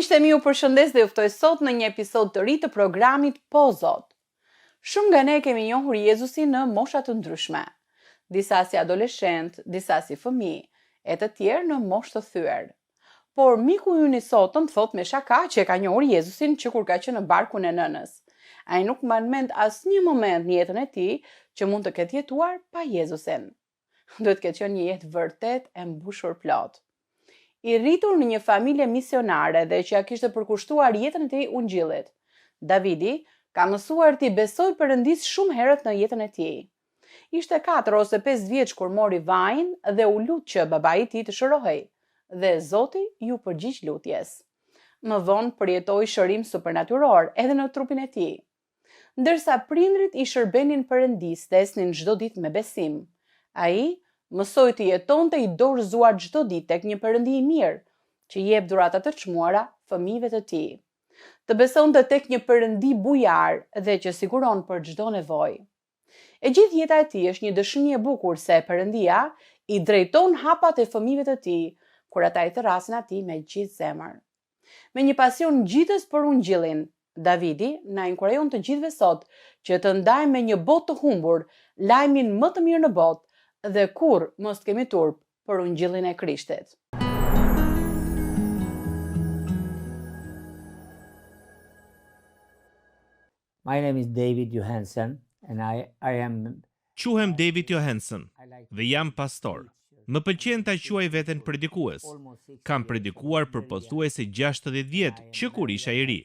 Miqtë e mi, u përshëndes dhe juftoj sot në një episod të ri të programit Po Zot. Shumë nga ne kemi njohur Jezusin në mosha të ndryshme. Disa si adoleshent, disa si fëmijë, e të tjerë në moshë të thyer. Por miku ynë i sotëm thot me shaka që e ka njohur Jezusin që kur ka qenë në barkun e nënës. Ai nuk mban mend asnjë moment në jetën e tij që mund të ketë jetuar pa Jezusin. Duhet të ketë qenë një jetë vërtet e mbushur plot. I rritur në një familje misionare dhe që ja kishte përkushtuar jetën e tij ungjillit. Davidi ka mësuar t'i besoj Perëndis shumë herët në jetën e tij. Ishte 4 ose 5 vjeç kur mori vajin dhe u lut që babai i tij të shërohej, dhe Zoti ju përgjigj lutjes. Më vonë përjetoi shërim supernatyror edhe në trupin e tij. Ndërsa prindrit i shërbenin Perëndis dhe esnin çdo ditë me besim, ai mësoi të jetonte i dorëzuar çdo ditë tek një Perëndi i mirë, që jep dhurata të çmuara fëmijëve të tij. Të besonte tek një Perëndi bujar dhe që siguron për çdo nevojë. E gjithë jeta e tij është një dëshmi e bukur se Perëndia i drejton hapat e fëmijëve të tij, kur ata i thrasin atij me gjithë zemër. Me një pasion ngjitës për ungjillin, Davidi na inkurajon të gjithëve sot që të ndajmë me një botë të humbur lajmin më të mirë në botë dhe kur mos kemi turp për ungjillin e Krishtit. My name is David Johansson and I am Quhem David Johansson dhe jam pastor. Më pëlqen ta quaj veten predikues. Kam predikuar për pothuajse 60 vjet që kur isha i ri.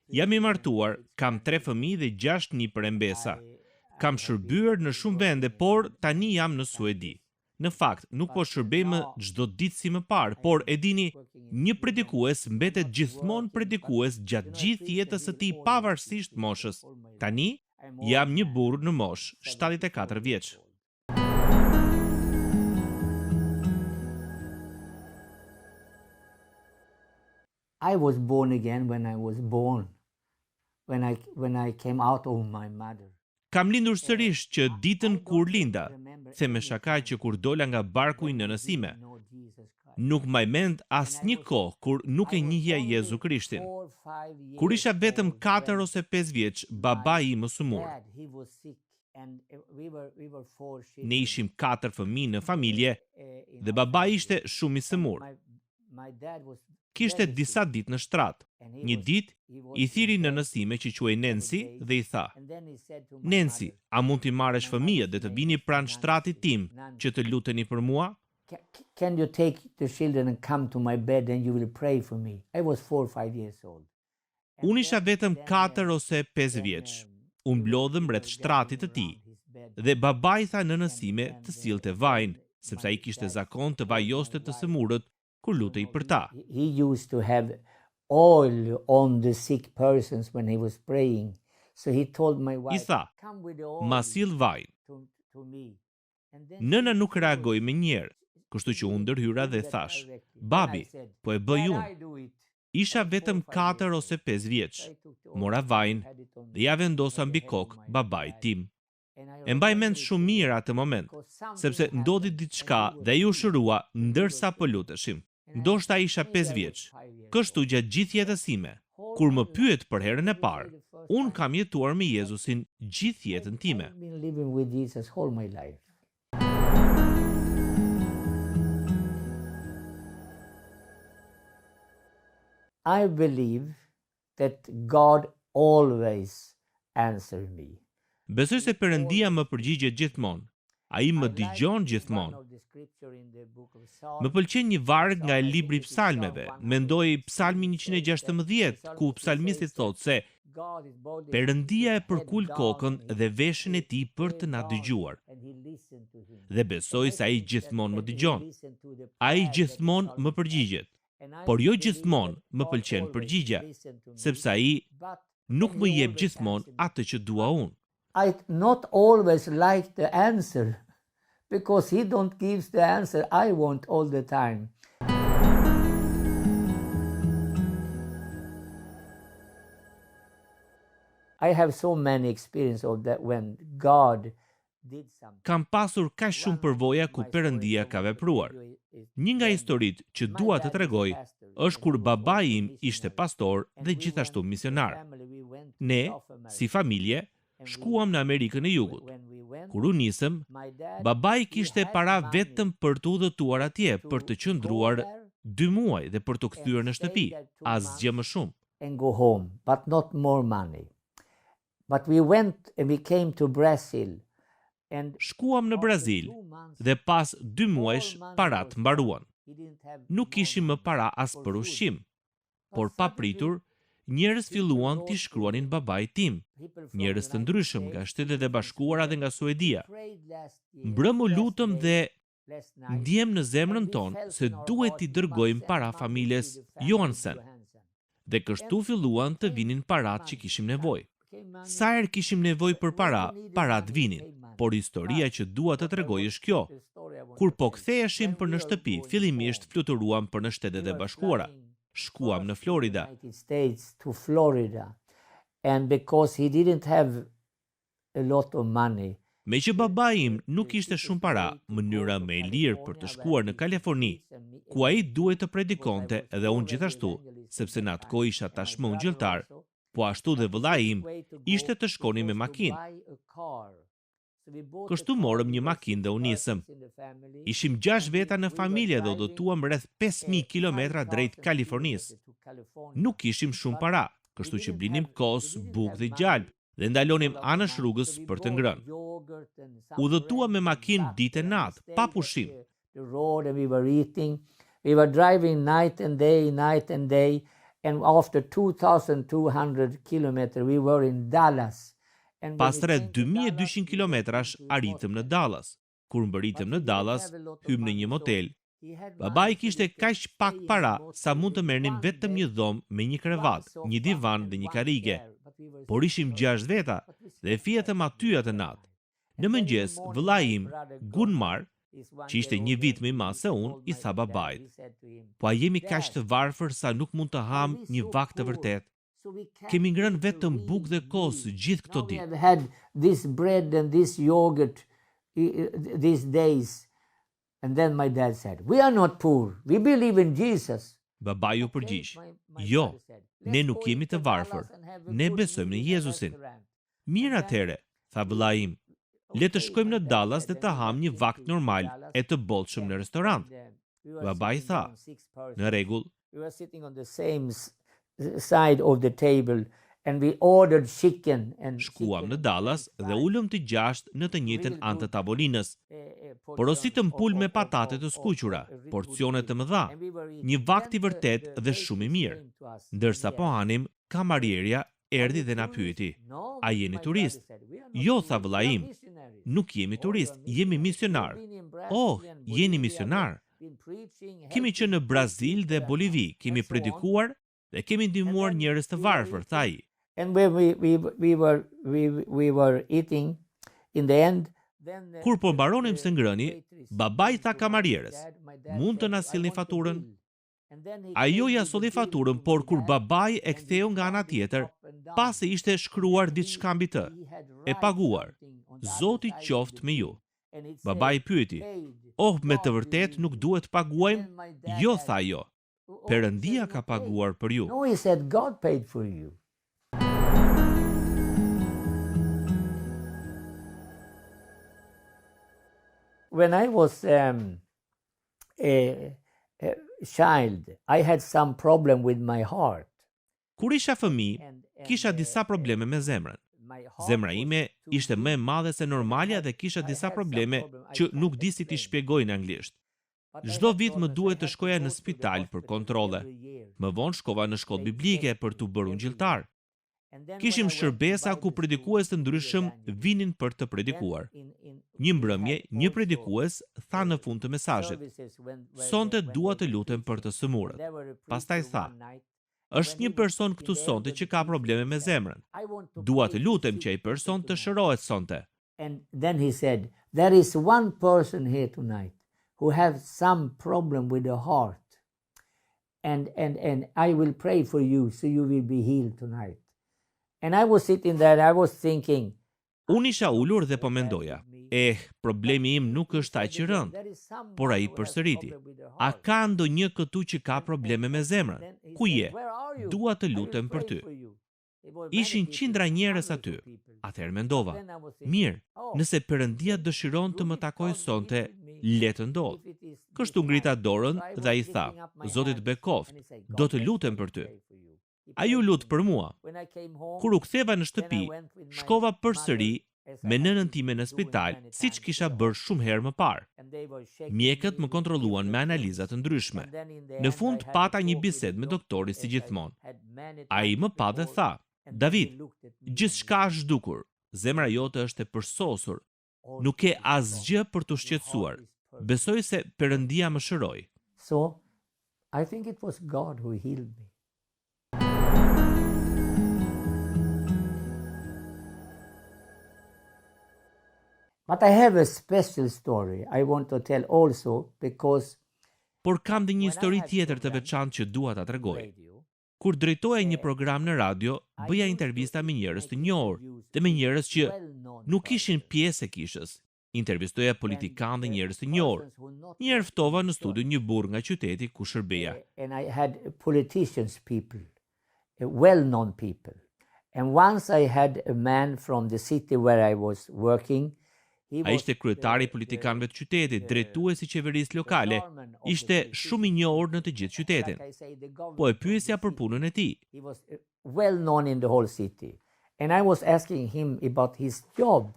Jam i martuar, kam 3 fëmijë dhe 6 nipërembesa. Kam shërbyer në shumë vende, por tani jam në Suedi. Në fakt, nuk po shërbej më çdo ditë si më parë, por e dini, një predikues mbetet gjithmonë predikues gjatë gjithë jetës së tij pavarësisht moshës. Tani jam një burr në moshë, 74 vjeç. I was born again when I was born. When I came out of my mother. Kam lindur sërish që ditën kur linda, the me shaka që kur dola nga barku i nënës sime. Nuk mbaj mend asnjë kohë kur nuk e njihja Jezu Krishtin. Kur isha vetëm 4 ose 5 vjeç, babai im më sëmur. Ne ishim 4 fëmijë në familje dhe babai ishte shumë i sëmur. Kishte disa ditë në shtrat. Një ditë i thiri nënës sime që quhej Nancy dhe i tha: "Nancy, a mund t'i marrësh fëmijët dhe të vini pranë shtratit tim që të luteni për mua?" Can you take the children and come to my bed and you will pray for me? I was 4 or 5 years old. Unë isha vetëm 4 ose 5 vjeç. Unë mblodhëm rreth shtratit të tij dhe babai tha nënës sime të sillte vajin, sepse ai kishte zakon të vajoste të sëmurët kur lutej për ta. He used to have oil on the sick persons when he was praying. So he told my wife, I tha: "Come with the oil "Ma sill vajin." to me." And then Nëna nuk reagoi me njerë, kështu që unë ndërhyra dhe thash: "Babi, po e bëj unë." Isha vetëm 4 ose 5 vjeç. Mora vajin dhe ja vendosa mbi kokë babait tim. E mbaj mend shumë mirë atë moment, sepse ndodhi diçka dhe ai u shërua ndërsa po luteshim. Ndoshta isha 5 vjeç. Kështu gjatë gjithë jetës sime, kur më pyet për herën e parë, unë kam jetuar me Jezusin gjithë jetën time. I've been living with Jesus all my life. I believe that God always answers me. Besoj se Perëndia më përgjigjet gjithmonë. Ai më dëgjon gjithmonë. Më pëlqen një varg nga libri i Psalmeve. Mendoj Psalmi 116, ku psalmisti thotë se Perëndia e përkul kokën dhe veshën e tij për të na dëgjuar. Dhe besoj se ai gjithmonë më dëgjon. Ai gjithmonë më përgjigjet. Por jo gjithmonë më pëlqen përgjigja, sepse ai nuk më jep gjithmonë atë që dua unë. I not always like the answer because he don't give the answer I want all the time. I have so many experience of that when God Kam pasur kaq shumë përvoja ku Perëndia ka vepruar. Një nga historitë që dua të tregoj është kur babai im ishte pastor dhe gjithashtu misionar. Ne, si familje, shkuam në Amerikën e Jugut. Kur u nisëm, babai kishte para vetëm për të udhëtuar atje, për të qëndruar 2 muaj dhe për të kthyer në shtëpi, asgjë më shumë. And go home, but not more money. But we went and we came to Brazil. And Shkuam në Brazil dhe pas 2 muajsh parat mbaruan. Nuk kishim më para as për ushqim, por papritur, njerëz filluan t'i shkruanin babait tim, njerëz të ndryshëm nga Shtetet e Bashkuara dhe nga Suedia. Mbrëm u lutëm dhe ndjem në zemrën tonë se duhet t'i dërgojmë para familjes Johansen. Dhe kështu filluan të vinin parat që kishim nevojë. Sa herë kishim nevojë për para, parat vinin. Por historia që dua të tregoj është kjo. Kur po ktheheshim për në shtëpi, fillimisht fluturuam për në Shtetet e Bashkuara. Shkuam në Florida. To Florida. And because he didn't have a lot of money. Me që babai im nuk ishte shumë para, mënyra më e lirë për të shkuar në Kaliforni, ku ai duhet të predikonte dhe unë gjithashtu, sepse në atë kohë isha tashmë ungjilltar, po ashtu dhe vëllai im ishte të shkonim me makinë. Kështu morëm një makinë dhe u nisëm. Ishim 6 veta në familje dhe udhëtuam rreth 5000 kilometra drejt Kalifornisë. Nuk kishim shumë para, kështu që blinim kos, bukë dhe gjalp dhe ndalonim anësh rrugës për të ngrënë. Udhëtuam me makinë ditë e natë, pa pushim. We were driving night and day, and after 2,200 kilometers we were in Dallas. Pas rreth 2200 kilometrash arritëm në Dallas. Kur mbërritëm në Dallas, hym në një motel. Babai kishte kaq pak para sa mund të merrnim vetëm një dhomë me një krevat, një divan dhe një karrige. Por ishim 6 veta dhe fjetëm aty atë natë. Në mëngjes, vëllai im, Gunmar, që ishte një vit më i madh se unë, i tha babait: "Po a jemi kaq të varfër sa nuk mund të ham një vak të vërtet? Kemi ngrënë vetëm bukë dhe kos gjithë këto ditë." We have had this bread and this yogurt these days. And then my dad said, "We are not poor. We believe in Jesus." Babai u përgjigj: "Jo, ne nuk jemi të varfër. Ne besojmë në Jezusin." "Mirë atëherë," tha vëllai im, "le të shkojmë në Dallas dhe të ham një vakt normal e të bollshëm në restorant." Babai tha: "Në rregull." We were sitting on the same side of the table and we ordered chicken and Shkuam në Dallas dhe ulëm të 6 në të njëjtën anë të tavolinës. Porositëm pul me patate të skuqura, porcione të mëdha, një vakt i vërtet dhe shumë i mirë. Ndërsa po hanim, kamarierja erdhi dhe na pyeti: "A jeni turist?" "Jo," tha vëllai im, "nuk jemi turist, jemi misionar." "Oh, jeni misionar?" "Kemi qenë në Brazil dhe Bolivi, kemi predikuar dhe kemi ndihmuar njerëz të varfër," tha ai. And when we were eating in the end, Kur po mbaronim së ngrëni, babai tha kamarierës: "Mund të na sillni faturën?" Ajo ja solli faturën, por kur babai e ktheu nga ana tjetër, pasi ishte shkruar diçka mbi të, e paguar: "Zoti qoftë me ju." Babai pyeti: "Oh, me të vërtet nuk duhet të paguajmë?" "Jo," tha ajo, "Perëndia ka paguar për ju." No, he said, God paid for you. When I was a child, I had some problem with my heart. Kur isha fëmijë, kisha disa probleme me zemrën. Zemra ime ishte më e madhe se normalja dhe kisha disa probleme që nuk di si t'i shpjegoj në anglisht. Çdo vit më duhet të shkoja në spital për kontrolle. Më vonë shkova në shkollë biblike për t'u bërë ungjilltar. Kishim shërbesa ku predikues të ndryshëm vinin për të predikuar. Një mbrëmje, një predikues tha në fund të mesazhit: "Sonte dua të lutem për të sëmurët." Pastaj tha: "Është një person këtu sonte që ka probleme me zemrën. Dua të lutem që ai person të shërohet sonte." And then he said, "There is one person here tonight who has some problem with the heart. And I will pray for you so you will be healed tonight." And I was sitting there, I was thinking, Unë isha ulur dhe po mendoja, problemi im nuk është aq i rënd, por ai përsëriti. A ka ndonjë këtu që ka probleme me zemrën? Ku je? Dua të lutem për ty. Ishin qindra njerëz aty. Atëherë mendova, mirë, nëse Perëndia dëshiron të më takojë sonte, le të ndodh. Kështu ngrita dorën dhe ai tha, Zoti të bekoft, do të lutem për ty. Ai u lut për mua. Kur u ktheva në shtëpi, shkova përsëri me nënën time në spital, siç kisha bërë shumë herë më parë. Mjekët më kontrolluan me analiza të ndryshme. Në fund pata një bisedë me doktorin si gjithmonë. Ai më pa dhe tha, David, gjithçka është zhdukur, zemra jote është e përsosur, nuk ke asgjë për të shqetësuar. Besoj se Perëndia më shëroi. So, I think it was God who healed me. But I have a special story I want to tell also because Por kam dhe një histori tjetër të veçantë që dua ta tregoj. Kur drejtoja një program në radio, bëja intervista me njerëz të njohur dhe me njerëz që nuk ishin pjesë e kishës. Intervistoja politikanë dhe njerëz të njohur. Një herë ftova në studio një burr nga qyteti ku shërbeja. And I had politicians people, well-known people. And once I had a man from the city where I was working. Ai ishte kryetari i politikanëve të qytetit, drejtuesi i qeverisë lokale. Ishte shumë i njohur në të gjithë qytetin. Po e pyesja për punën e tij. He was well known in the whole city. And I was asking him about his job.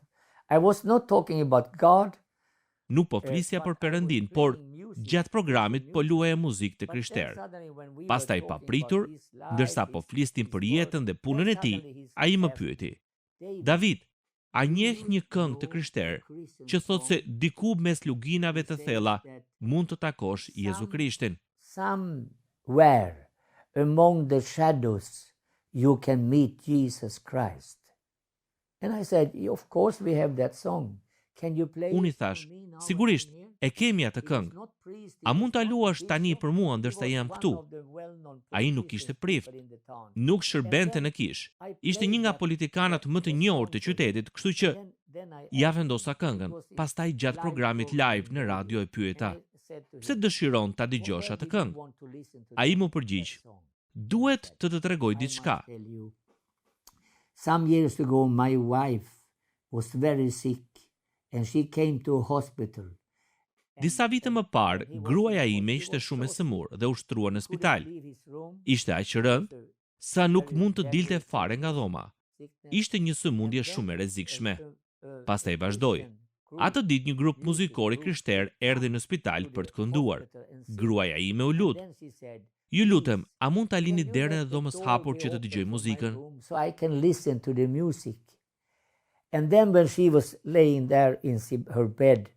I was not talking about God. Nuk po flisja për Perëndin, por gjatë programit po luaja muzikë të krishterë. Pastaj papritur, ndërsa po flisnim për jetën dhe punën e tij, ai më pyeti: David, a njeh një këngë të krishterë që thotë se diku mes luginave të thella mund të takosh Jezu Krishtin? Somewhere among the shadows you can meet Jesus Christ. And I said, of course we have that song. Can you play? Unë i thash, sigurisht, e kemi atë këngë. A mund ta luash tani për mua ndërsa jam këtu? Ai nuk ishte prift, nuk shërbente në kish. Ishte një nga politikanët më të njohur të qytetit, kështu që ja vendosa këngën. Pastaj gjatë programit live në radio e pyeta, pse dëshiron ta dëgjosh atë këngë? Ai më përgjigj, duhet të të tregoj diçka. Some years ago my wife was very sick and she came to a hospital. Disa vite më parë, gruaja ime ishte shumë e sëmur dhe u shtrua në spital. Ishte aq rënd sa nuk mund të dilte fare nga dhoma. Ishte një sëmundje shumë e rrezikshme. Pastaj vazhdoi. Atë ditë një grup muzikor i krishterë erdhi në spital për të kënduar. Gruaja ime u lut. Ju lutem, a mund ta lini derën e dhomës hapur që të dëgjoj muzikën? So I can listen to the music. And then when she was laying there in her bed,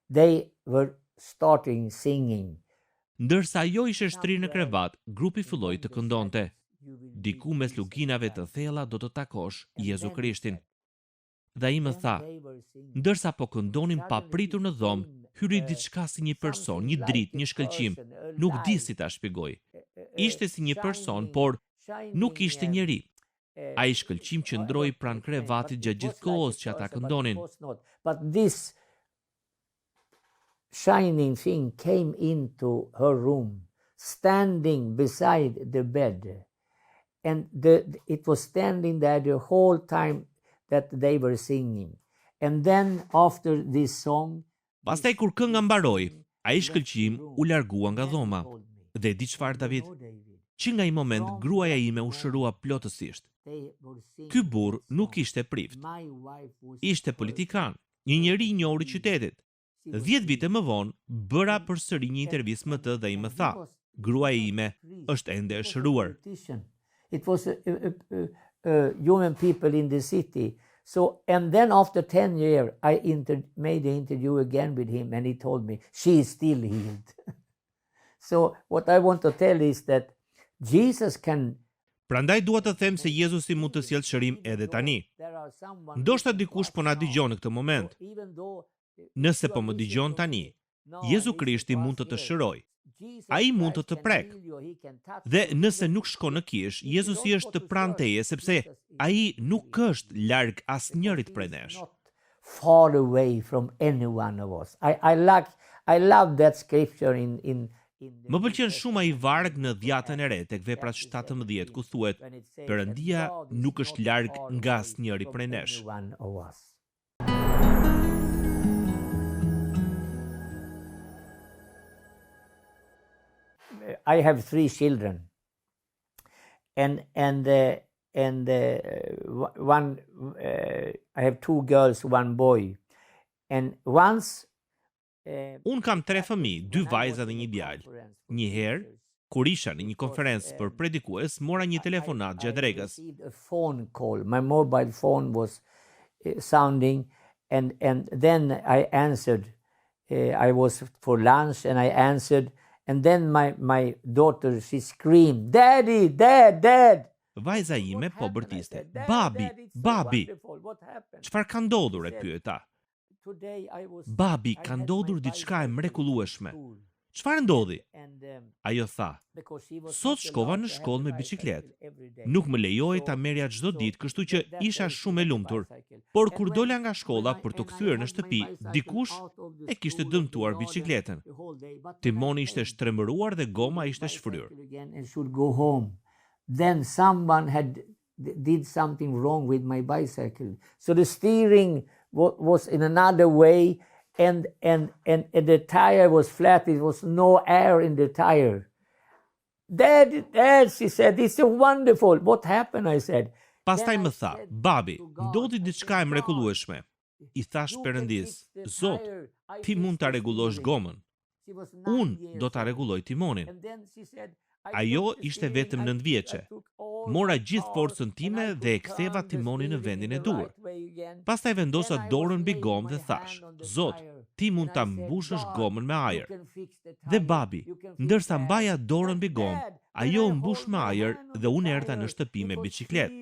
they were starting singing. Ndërsa ajo ishte shtrirë në krevat, grupi filloi të këndonte. Diku mes luginave të thella do të takosh Jezu Krishtin. Dhe ai më tha, ndërsa po këndonin papritur në dhomë, hyri diçka si një person, një dritë, një shkëlqim. Nuk di si ta shpjegoj. Ishte si një person, por nuk ishte njeri. Ai shkëlqim qëndroi pranë krevatit gjatë gjithë kohës që ata këndonin. But this shining thing came into her room, standing beside the bed. And it was standing there the whole time that they were singing. And then after this song, pastaj kur kënga mbaroi, ai shkëlqim u largua nga dhoma. Dhe di çfarë, David? Që nga ai moment gruaja ime u shërua plotësisht. Ky burr nuk ishte prift. Ishte politikan, një njeri i njohur i qytetit. 10 vite më vonë bëra përsëri një intervistë me të dhe i më tha, gruaja ime është ende e shëruar. It was human people in the city. So, and then after 10 years, I made the interview again with him and he told me, she is still healed. So, what I want to tell is that Jesus can... Prandaj dua të them se Jezusi mund të sjellë shërim edhe tani. Ndoshta dikush po na dëgjon në këtë moment. Nëse po më dëgjon tani, Jezu Krishti mund të të shërojë. Ai mund të të prek. Dhe nëse nuk shkon në kish, Jezusi është të pranë teje sepse Ai nuk është larg asnjërit prej nesh. Not far away from any one of us. I love that scripture in Më pëlqen shumë ai varg në Dhjatën e Re tek Veprat 17 ku thuhet: Perëndia nuk është larg nga asnjëri prej nesh. one of us. I have 3 children, and one I have 2 girls, 1 boy, and once. Un kam 3 fëmijë, 2 vajza dhe 1 djalë. Një herë, kur isha në një konferencë për predikues, mora një telefonat gjatë drekës. A phone call. My mobile phone was sounding, and then I answered. I was for lunch, and I answered, and then my daughter, she screamed, "Daddy, Dad!" Vajza ime po bërtiste: Babi! Çfarë ka ndodhur? E pyeta. Babi, ka ndodhur diçka e mrekullueshme. Çfarë ndodhi? Ajo tha: Sot shkova në shkollë me biçikletë. Nuk më lejoi ta merrja çdo ditë, kështu që isha shumë e lumtur. Por kur dola nga shkolla për të kthyer në shtëpi, dikush e kishte dëmtuar biçikletën. Timoni ishte shtrembëruar dhe goma ishte shfryrë. And should go home. Then someone did something wrong with my bicycle. So the steering was in another way, and the tire was flat. There was no air in the tire. Dad, she said, it's so wonderful. What happened? I said. Pastaj më tha: Babi, ndodhi diçka e mrekullueshme. I thash Perëndis: Zot, ti mund ta rregullosh gomën. Unë do ta rregulloj timonin. Ajo ishte vetëm 9 vjeçe. Mora gjithë forcën time dhe e ktheva timonin në vendin e duhur. Pastaj vendosa dorën mbi gomë dhe thash: Zot, ti mund ta mbushësh gomën me ajër. Dhe babi, ndërsa mbaja dorën mbi gomë, ajo u mbush me ajër dhe unë erdha në shtëpi me biçikletë.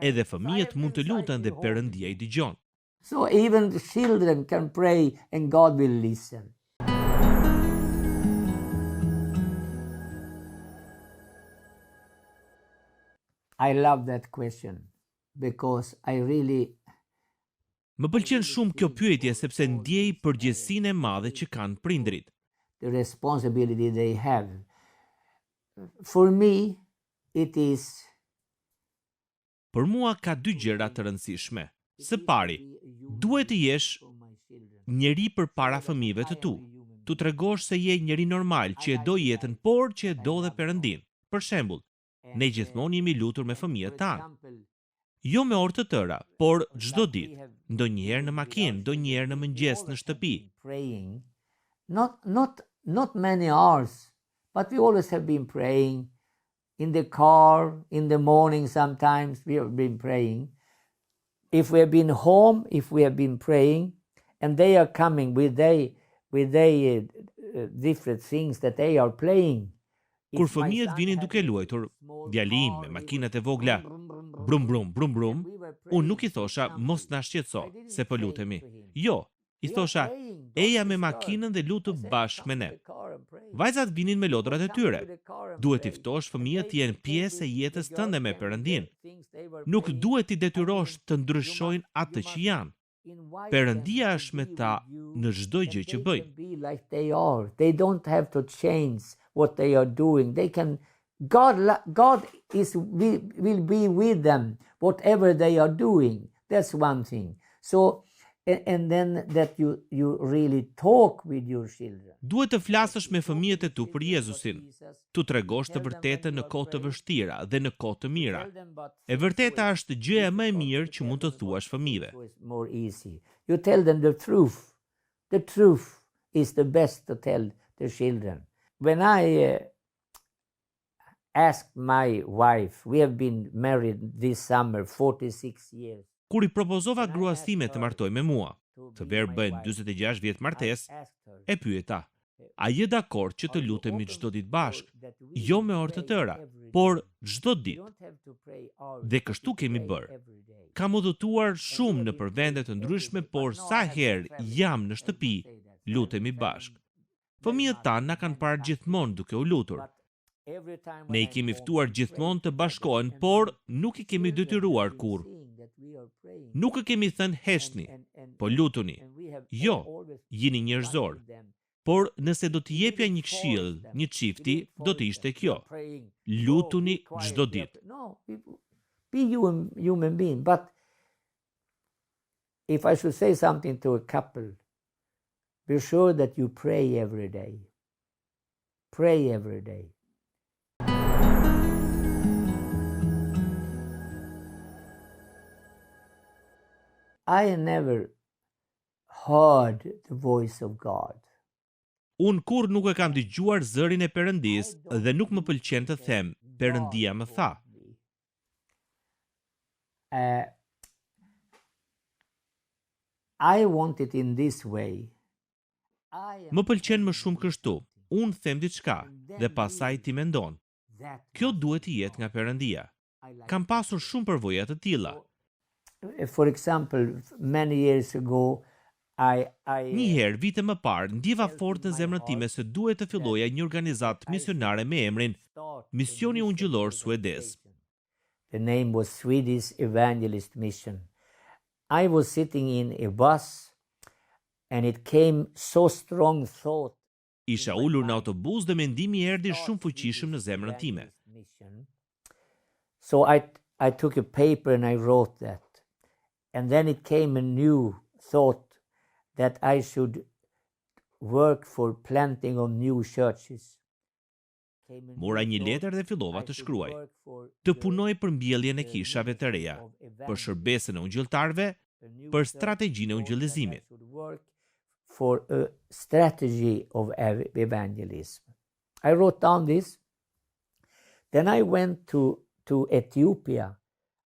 Edhe fëmijët mund të luten dhe Perëndia I dëgjon. So even the children can pray and God will listen. I love that question because I really Më pëlqen shumë kjo pyetje sepse ndjej përgjegjësinë e madhe që kanë prindrit. the responsibility they have. For me, it is Për mua ka 2 gjëra të rëndësishme. Së pari, duhet të jesh njeri përpara fëmijëve të tu. Tu tregosh se je njeri normal që e do jetën, por që e do dhe Perëndin. Për shembull, ne gjithmonë jemi lutur me fëmijët tanë. Jo me orë të tëra, por çdo ditë, ndonjëherë në makinë, ndonjëherë në mëngjes në shtëpi. praying, not many hours, but we always have been praying. In the car, in the morning sometimes we have been praying. If we have been home, if we have been praying, and they are coming with their different things that they are playing. Kur fëmijët vinin duke luajtur, djalim me makinat e vogla, brum brum brum brum, unë nuk I thosha mos na shqetëso, se po lutemi. Jo, I thosha eja me makinën dhe lutu bashkë me ne. Vajzat vinin me lodrat e tyre. Duhet I ftosh fëmijët të jenë pjesë e jetës tënde me Perëndin. Nuk duhet I detyrosh të ndryshojnë atë që janë. Perëndia është me ta në çdo gjë që bëjnë. They don't have to change what they are doing. They can. God will be with them whatever they are doing. That's one thing. So, and then that you really talk with your children. Duhet të flasësh me fëmijët e tu për Jezusin. Tu tregosh të vërtetën në kohë të vështira dhe në kohë të mira. E vërteta është gjëja më e mirë që mund të thuash fëmijëve. It's more easy. You tell them the truth. The truth is the best to tell the children. When I asked my wife, we have been married this summer 46 years. Kur I propozova gruas time të martoj me mua, të verë bëjnë 46 vjet martesë, e pyeta: a je dakord që të lutemi çdo ditë bashkë, jo me orë të tëra, por çdo ditë? Dhe kështu kemi bërë. Kam udhëtuar shumë në vende të ndryshme, por sa herë jam në shtëpi, lutemi bashkë. Fëmijët tanë na kanë parë gjithmonë duke u lutur. Ne I kemi ftuar gjithmonë të bashkohen, por nuk I kemi detyruar kurrë. Nuk e kemi thënë heshni, po lutuni. Jo, jini njerëzor. Por nëse do t'i jepja një këshill një çifti, do të ishte kjo. Lutuni çdo ditë. No, be human being. But if I should say something to a couple, be sure that you pray every day. Pray every day. I never heard the voice of God. Unë kur nuk e kam dëgjuar zërin e Perëndis dhe nuk më pëlqen të them, Perëndia më tha. I want it in this way. Më pëlqen më shumë kështu. Unë them diçka dhe pastaj ti mendon. Kjo duhet të jetë nga Perëndia. Kam pasur shumë përvoja të tilla. For example, many years ago, Një herë, vite më parë, ndjeva fort në zemrën time se duhet të filloja një organizatë misionare me emrin Misioni Ungjillor Suedez. The name was Swedish Evangelist Mission. I was sitting in a bus and it came so strong thought. Isha ulur në autobus dhe mendimi erdhi shumë fuqishëm në zemrën time. So I took a paper and I wrote that. And then it came a new thought that I should work for planting of new churches. Mora një letër dhe fillova të shkruaj. Të punoj për mbjelljen e kishave të reja, për shërbesën e ungjilltarëve, për strategjinë e ungjillizimit. For a strategy of evangelism. I wrote down this. Then I went to Ethiopia.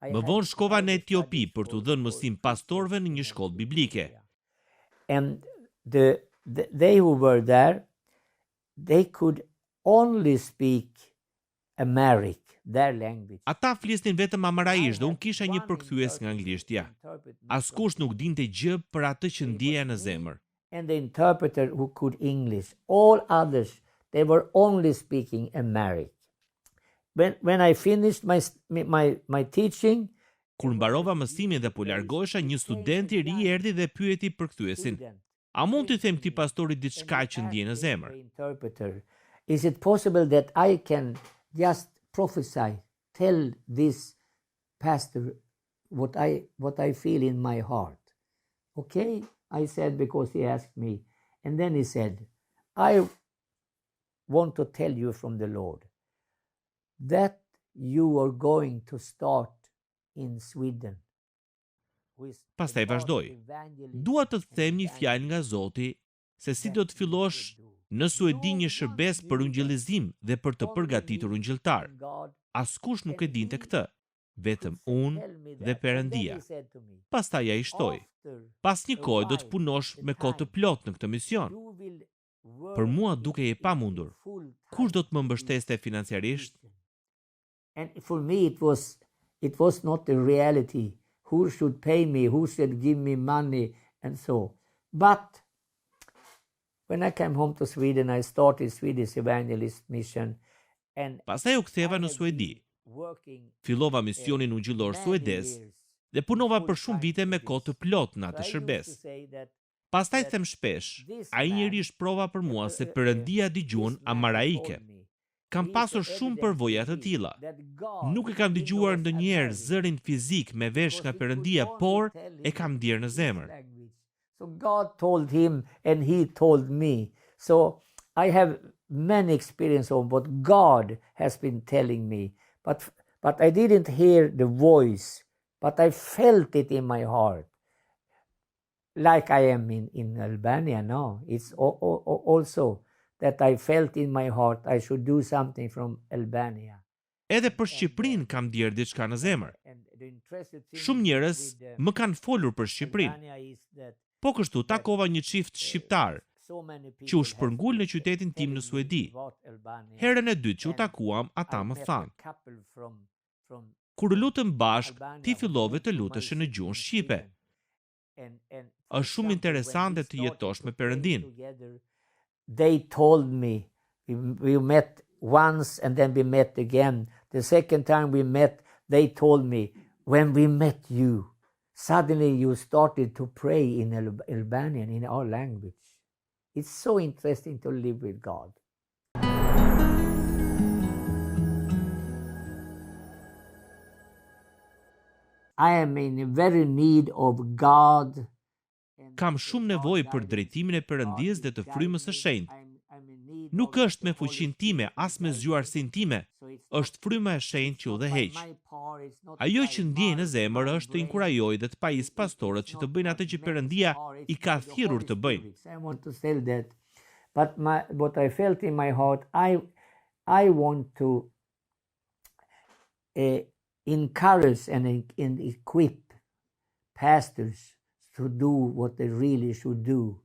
Më vonë shkova në Etiopi për të dhënë mësim pastorëve në një shkollë biblike. And they who were there, they could only speak Amharic, their language. Ata flisnin vetëm amaraisht dhe unë kisha një përkthyes nga anglishtja. Askush nuk dinte gjë për atë që ndjeja në zemër. And the interpreter who could English. All others, they were only speaking Amharic. When I finished my teaching, kur mbarova mësimin dhe po largohesha, një student I ri erdhi dhe pyeti përkthyesin: "A mund t'i them këtij pastorit diçka që ndjej në zemër?" Is it possible that I can just prophesy, tell this pastor what I feel in my heart? Okay, I said, because he asked me. And then he said, I want to tell you from the Lord that you are going to start in Sweden. Pastaj vazhdoi: "Dua të them një fjalë nga Zoti se si do të fillosh në Suedi një shërbes për ungjillizim dhe për të përgatitur ungjilltar. Askush nuk e dinte këtë, vetëm unë dhe Perëndia." Pastaj ai shtoi: "Pas një kohe do të punosh me kohë të plotë në këtë mision. Për mua duke e pamundur. Kush do të më mbështeste financiarisht?" And for me it was not a reality. Who should pay me? Who should give me money? And so. But when I came home to Sweden, I started Swedish Evangelist Mission. Pastaj u ktheva në Suedi. Fillova misionin ungjillor suedez dhe punova për shumë vite me kohë të plotë në atë shërbes. Pastaj them shpesh, ai njeri është prova për mua se Perëndia dëgjon amaraike. Kam pasur shumë përvoja të tilla. Nuk e kam dëgjuar ndonjëherë zërin fizik me vesh nga Perëndia, por e kam ndier në zemër. So God told him and he told me. So I have many experience of what God has been telling me. But I didn't hear the voice, but I felt it in my heart. Like I am in Albania now. It's also that I felt in my heart I should do something from Albania. Edhe për Shqipërinë kam ndier diçka në zemër. Shumë njerëz më kanë folur për Shqipërinë. Po kështu takova një çift shqiptar që u shpërngul në qytetin tim në Suedi. Herën e dytë që u takuam, ata më thanë: "Kur lutëm bashk, ti fillove të lutesh në gjuhën shqipe. Është shumë interesante të jetosh me Perëndin." They told me, we met once and then we met again. The second time we met, they told me, when we met you, suddenly you started to pray in Albanian, in our language. It's so interesting to live with God. I am in very need of God. Kam shumë nevojë për drejtimin e Perëndisë dhe të frymës së shenjtë. Nuk është me fuqinë time, as me zgjuarsinë time, është fryma e shenjtë që udhëheq. Ajo që ndjej në zemër është të inkurajoj dhe të pajis pastorët që të bëjnë atë që Perëndia I ka thirrur të bëjnë. I want to say that, but what I felt in my heart, I want to encourage and equip pastors to do what they really should do.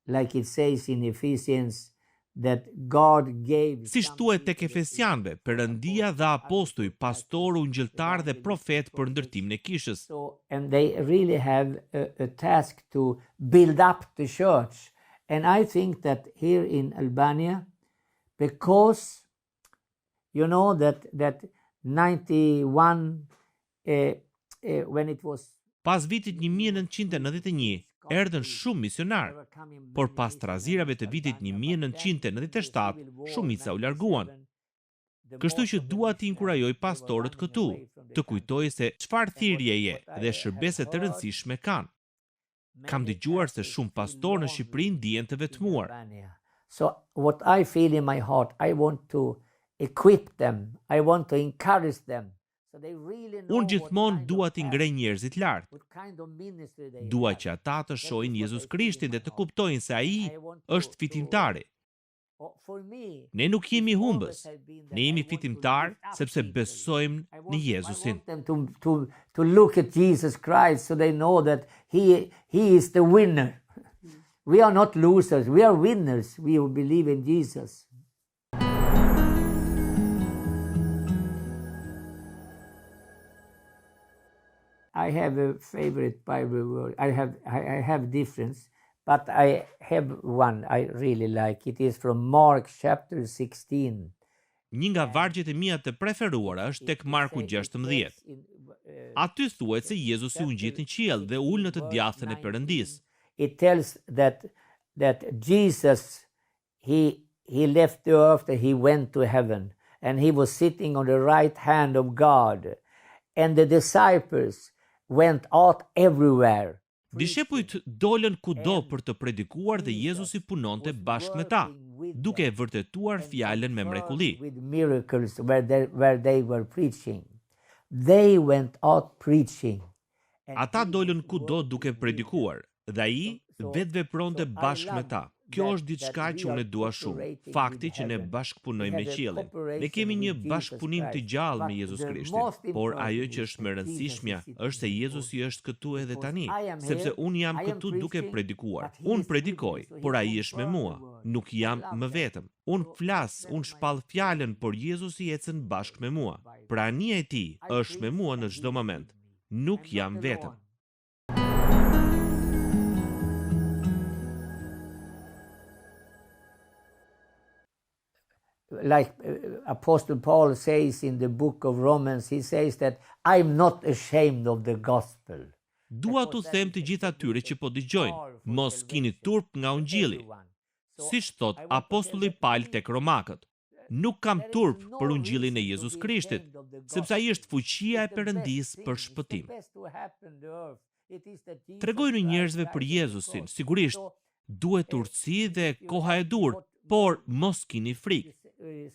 Like it says in Ephesians, that God gave. Si thuhet tek Efesianëve, Perëndia dha apostuj, pastor, ungjilltar dhe profet për ndërtimin e kishës. So, and they really have a task to build up the church. And I think that here in Albania, because you know that 91 when it was. Pas vitit 1991, erdhën shumë misionar, por pas trazirave të vitit 1997, shumica u larguan. Kështu që dua t'i inkurajoj pastorët këtu, të kujtoj se çfarë thirrjeje dhe shërbese të rëndësishme kanë. Kam dëgjuar se shumë pastorë në Shqipëri ndihen të vetmuar. So what I feel in my heart, I want to equip them, I want to encourage them. Unë gjithmonë dua t'i ngrej njerëzit lart. Dua që ata të shohin Jezus Krishtin dhe të kuptojnë se ai është fitimtari. Ne nuk jemi humbës. Ne jemi fitimtar sepse besojmë në Jezusin. To look at Jesus Christ so they know that he is the winner. We are not losers, we are winners. We who believe in Jesus. I have a favorite Bible word. I have difference, but I have one I really like. It is from Mark chapter 16. Një nga vargjet e mia të preferuara është tek Marku 16. Aty thuhet se Jezusi u ngjit në qiell dhe ul në të djathën e Perëndisë. It tells that Jesus he left the earth and he went to heaven and he was sitting on the right hand of God, and the disciples went out everywhere. Dishepujt dolën kudo për të predikuar dhe Jezusi punonte bashkë me ta, duke e vërtetuar fjalën me mrekulli. With miracles where they were preaching. They went out preaching. Ata dolën kudo duke predikuar dhe ai vetë vepronte bashkë me ta. Kjo është diçka që unë dua shumë. Fakti që ne bashkëpunojmë me qiellin. Ne kemi një bashkëpunim të gjallë me Jezus Krishtin, por ajo që është më e rëndësishmja është se Jezusi është këtu edhe tani, sepse unë jam këtu duke predikuar. Unë predikoj, por ai është me mua. Nuk jam më vetëm. Unë flas, unë shpall fjalën, por Jezusi ecën bashkë me mua. Prania e tij është me mua në çdo moment. Nuk jam vetëm. Like Apostle Paul says in the book of Romans, he says that I'm not ashamed of the gospel. Dua t'u them të gjithë atyre që po dëgjojnë, mos kini turp nga ungjilli. Siç thot apostulli Paul tek Romakët, nuk kam turp për ungjillin e Jezus Krishtit, sepse ai është fuqia e Perëndisë për shpëtim. Tregojnë njerëzve për Jezusin, sigurisht, duhet urtësi dhe koha e dur, por mos kini frikë.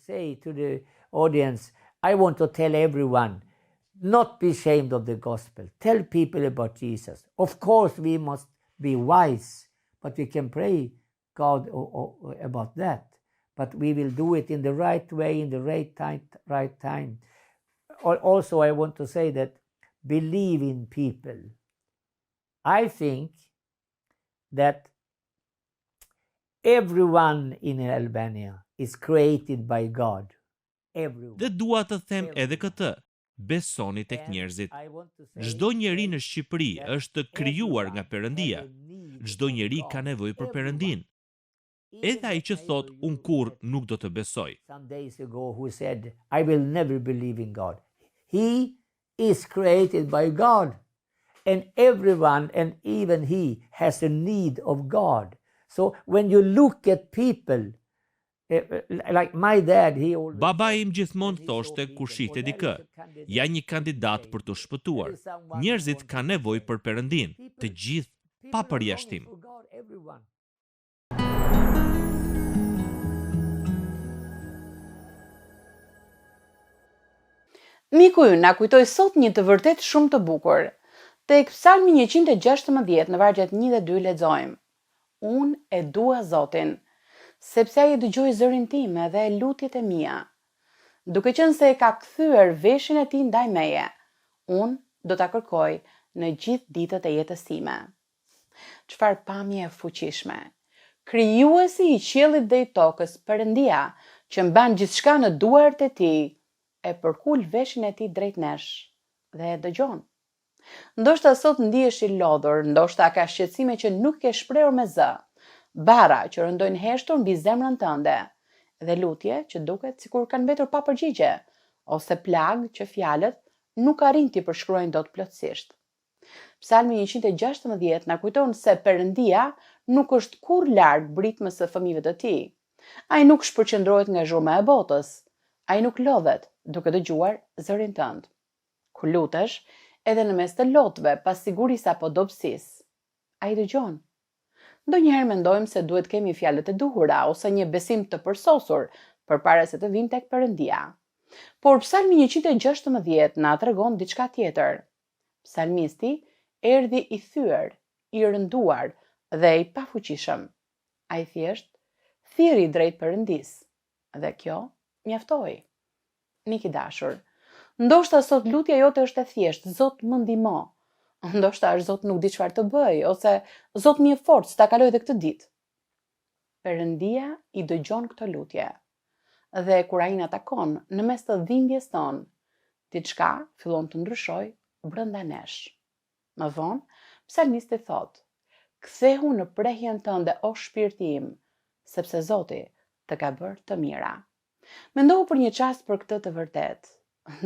Say to the audience, I want to tell everyone, not be ashamed of the gospel. Tell people about Jesus. Of course, we must be wise, but we can pray God about that. But we will do it in the right way, in the right time. Also, I want to say that believe in people. I think that everyone in Albania is created by God. Everyone. Dhe dua të them edhe këtë, besoni tek njerëzit. Çdo njeri në Shqipëri është krijuar nga Perëndia. Çdo njeri ka nevojë për Perëndin. edhe ai që thot unë kurrë nuk do të besoj. Some days ago who said, I will never believe in God. He is created by God. And everyone, and even he, has a need of God. So when you look at people, like my dad, he always... Baba im gjithmonë thoshte kur shihte dikë, ja një kandidat për të shpëtuar. Njerëzit kanë nevojë për Perëndin, të gjithë pa përjashtim. Miku ynë na kujtoi sot një të vërtet shumë të bukur. Tek Psalmi 116 në vargjet 1 dhe 2 lexojmë: Unë e dua Zotin, sepse ai dëgjoi zërin tim dhe lutjet e mia. Duke qenë se e ka kthyer veshin e tij ndaj meje, unë do ta kërkoj në gjithë ditët e jetës time. Çfarë pamje e fuqishme! Krijuesi i qiellit dhe i tokës, Perëndia, që mban gjithçka në duart e tij, e përkul veshin e tij drejt nesh dhe e dëgjon. Ndoshta sot ndihesh i lodhur, ndoshta ka shqetësime që nuk ke shprehur me zë, bara që rëndojnë heshtur mbi zemrën tënde, dhe lutje që duket sikur kanë mbetur pa përgjigje, ose plag që fjalët nuk arrin t'i përshkruajnë dot plotësisht. Psalmi 116 na kujton se Perëndia nuk është kurrë larg britmës së fëmijëve të tij. Ai nuk shpërqendrohet nga zhurma e botës. Ai nuk lodhet duke dëgjuar zërin tënd. Kur lutesh, edhe në mes të lotëve, pas sigurisë apo dobësisë, ai dëgjon. Ndonjëherë mendojmë se duhet kemi fjalët e duhura ose një besim të përsosur përpara se të vim tek Perëndia. Por Psalmi 116 na tregon diçka tjetër. Psalmisti erdhi i thyer, i rënduar dhe i pafuqishëm. Ai thjesht thiri drejt Perëndisë. Dhe kjo mjaftoi. Mik i dashur, ndoshta sot lutja jote është e thjeshtë: Zot, më ndihmo. Ndoshta është Zot nuk di çfarë të bëj, ose Zot më jep forcë ta kaloj edhe këtë ditë. Perëndia i dëgjon këtë lutje. Dhe kur ai na takon në mes të dhimbjes tonë, diçka fillon të ndryshojë brenda nesh. Më vonë, psalmisti thotë: Kthehu në prehjen tënde, o shpirti im, sepse Zoti të ka bërë të mira. Mendohu për një çast për këtë të vërtet.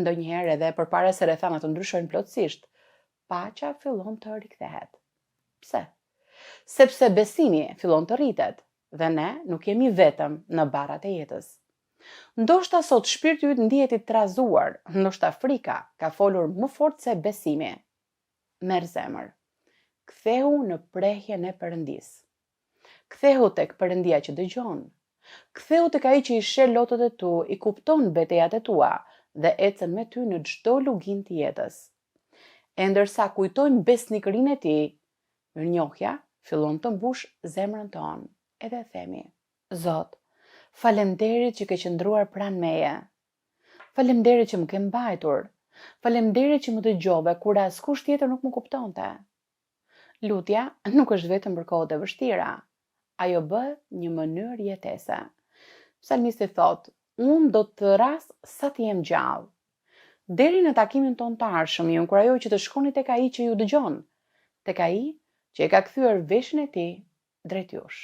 Ndonjëherë edhe përpara se rrethanat të ndryshojnë plotësisht, paqja fillon të rikthehet. Pse? Sepse besimi fillon të rritet dhe ne nuk jemi vetëm në barrat e jetës. Ndoshta sot shpirti yt ndihet i trazuar, ndoshta frika ka folur më fort se besimi. Merr zemër. Kthehu në prehjen e Perëndisë. Kthehu tek Perëndia që dëgjon. Ktheu tek ai që i sheh lotët e tu, i kupton betejat e tua dhe ecën me ty në çdo lugin të jetës. E ndërsa kujtojmë besnikërinë e tij, mirënjohja fillon të mbush zemrën tonë, edhe themi: Zot, faleminderit që ke qëndruar pranë meje. Faleminderit që më ke mbajtur. Faleminderit që më dëgjove kur askush tjetër nuk më kuptonte. Lutja nuk është vetëm për kohët e vështira. Ajo bëhet një mënyrë jetese. Psalmisti thotë: Unë do të rras sa të jem gjallë. Deri në takimin tonë të ardhshëm, ju inkurajoj që të shkoni tek ai që ju dëgjon, tek ai që e ka kthyer veshin e tij drejt jush.